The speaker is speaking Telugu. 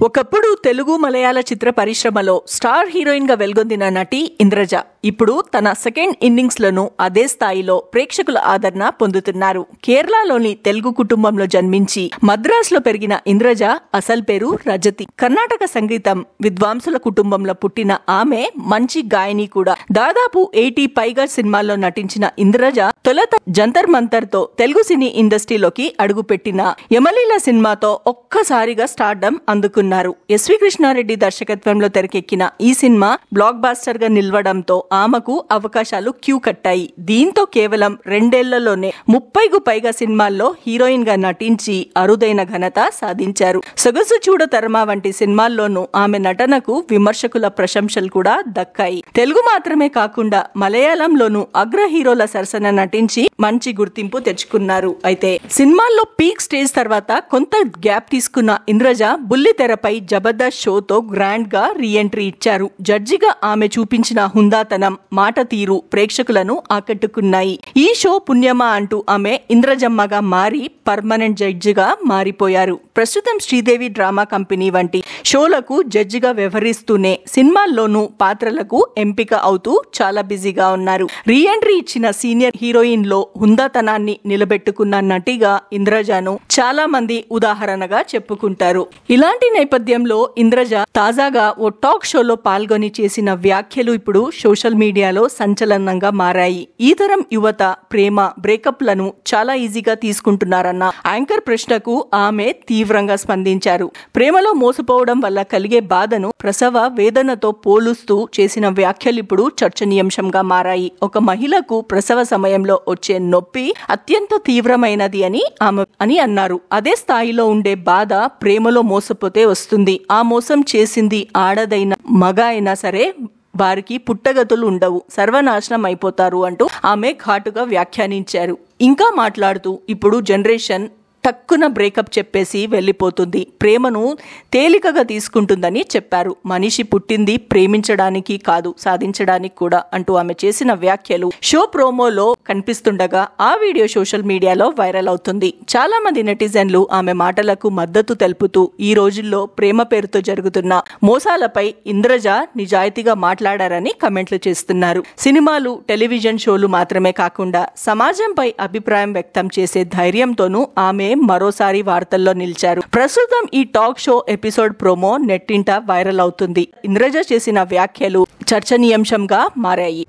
ఒకప్పుడు తెలుగు మలయాళ చిత్ర పరిశ్రమలో స్టార్ హీరోయిన్ గా వెలుగొందిన నటి ఇంద్రజ ఇప్పుడు తన సెకండ్ ఇన్నింగ్స్ లను అదే స్థాయిలో ప్రేక్షకుల ఆదరణ పొందుతున్నారు. కేరళలోని తెలుగు కుటుంబంలో జన్మించి మద్రాసులో పెరిగిన ఇంద్రజ అసలు పేరు రజతి. కర్ణాటక సంగీతం విద్వాంసుల కుటుంబంలో పుట్టిన ఆమె మంచి గాయని కూడా. దాదాపు 80 పైగా సినిమాల్లో నటించిన ఇంద్రజ తొలుత జంతర్ మంతర్ తో తెలుగు సినీ ఇండస్ట్రీలోకి అడుగుపెట్టిన యమలీల సినిమాతో ఒక్కసారిగా స్టార్డమ్ అందుకున్నారు. ఎస్వి కృష్ణారెడ్డి దర్శకత్వంలో తెరకెక్కిన ఈ సినిమా బ్లాక్ బాస్టర్ గా నిలవడంతో ఆమెకు అవకాశాలు క్యూ కట్టాయి. దీంతో కేవలం 2 ఏళ్లలోనే 30కు పైగా సినిమాల్లో హీరోయిన్ గా నటించి అరుదైన ఘనత సాధించారు. సొగసు చూడ తరమా వంటి సినిమాల్లోనూ ఆమె నటనకు విమర్శకుల ప్రశంసలు కూడా దక్కాయి. తెలుగు మాత్రమే కాకుండా మలయాళంలోనూ అగ్ర హీరోల సరసన నటించి మంచి గుర్తింపు తెచ్చుకున్నారు. అయితే సినిమాల్లో పీక్ స్టేజ్ తర్వాత కొంత గ్యాప్ తీసుకున్న ఇంద్రజ బుల్లితెరపై జబర్దస్త్ షోతో గ్రాండ్ గా రీఎంట్రీ ఇచ్చారు. జడ్జిగా ఆమె చూపించిన హుందాతనం, మాట తీరు ప్రేక్షకులను ఆకట్టుకున్నాయి. ఈ షో పుణ్యమా అంటూ ఆమె ఇంద్రజమ్మగా మారి పర్మనెంట్ జడ్జిగా మారిపోయారు. ప్రస్తుతం శ్రీదేవి డ్రామా కంపెనీ వంటి షోలకు జడ్జిగా వ్యవహరిస్తూనే సినిమాల్లోనూ పాత్రలకు ఎంపిక అవుతూ చాలా బిజీగా ఉన్నారు. రీఎంట్రీ ఇచ్చిన సీనియర్ హీరోయిన్ లో హుందాతనాన్ని నిలబెట్టుకున్న నటిగా ఇంద్రజను చాలా మంది ఉదాహరణగా చెప్పుకుంటారు. ఇలాంటి నేపథ్యంలో ఇంద్రజ తాజాగా ఓ టాక్ షోలో పాల్గొని చేసిన వ్యాఖ్యలు ఇప్పుడు సోషల్ మీడియాలో సంచలనంగా మారాయి. ఈ తరం యువత ప్రేమ బ్రేకప్ లను చాలా ఈజీగా తీసుకుంటున్నారన్న యాంకర్ ప్రశ్నకు ఆమె తీవ్రంగా స్పందించారు. ప్రేమలో మోసపోవడం వల్ల కలిగే బాధను ప్రసవ వేదనతో పోలుస్తూ చేసిన వ్యాఖ్యలు ఇప్పుడు చర్చనీయాంశంగా మారాయి. ఒక మహిళకు ప్రసవ సమయంలో వచ్చే నొప్పి అత్యంత తీవ్రమైనది అని అన్నారు. అదే స్థాయిలో ఉండే బాధ ప్రేమలో మోసపోతే వస్తుంది. ఆ మోసం చేసింది ఆడదైన మగ అయినా సరే వారికి పుట్టగతులు ఉండవు, సర్వనాశనం అయిపోతారు అంటూ ఆమె ఘాటుగా వ్యాఖ్యానించారు. ఇంకా మాట్లాడుతూ ఇప్పుడు జనరేషన్ టక్కున బ్రేకప్ చెప్పేసి వెళ్ళిపోతుంది, ప్రేమను తేలికగా తీసుకుంటుందని చెప్పారు. మనిషి పుట్టింది ప్రేమించడానికి కాదు, సాధించడానికి కూడా అంటూ ఆమె చేసిన వ్యాఖ్యలు షో ప్రోమోలో కనిపిస్తుండగా ఆ వీడియో సోషల్ మీడియాలో వైరల్ అవుతుంది. చాలా మంది నెటిజన్లు ఆమె మాటలకు మద్దతు తెలుపుతూ ఈ రోజుల్లో ప్రేమ పేరుతో జరుగుతున్న మోసాలపై ఇంద్రజ నిజాయితీగా మాట్లాడారని కమెంట్లు చేస్తున్నారు. సినిమాలు, టెలివిజన్ షోలు మాత్రమే కాకుండా సమాజంపై అభిప్రాయం వ్యక్తం చేసే ధైర్యంతోనూ ఆమె మరోసారి వార్తల్లో నిలిచారు. ప్రస్తుతం ఈ టాక్ షో ఎపిసోడ్ ప్రోమో నెట్టింట వైరల్ అవుతుంది. ఇంద్రజ చేసిన వ్యాఖ్యలు చర్చనీయాంశంగా మారాయి.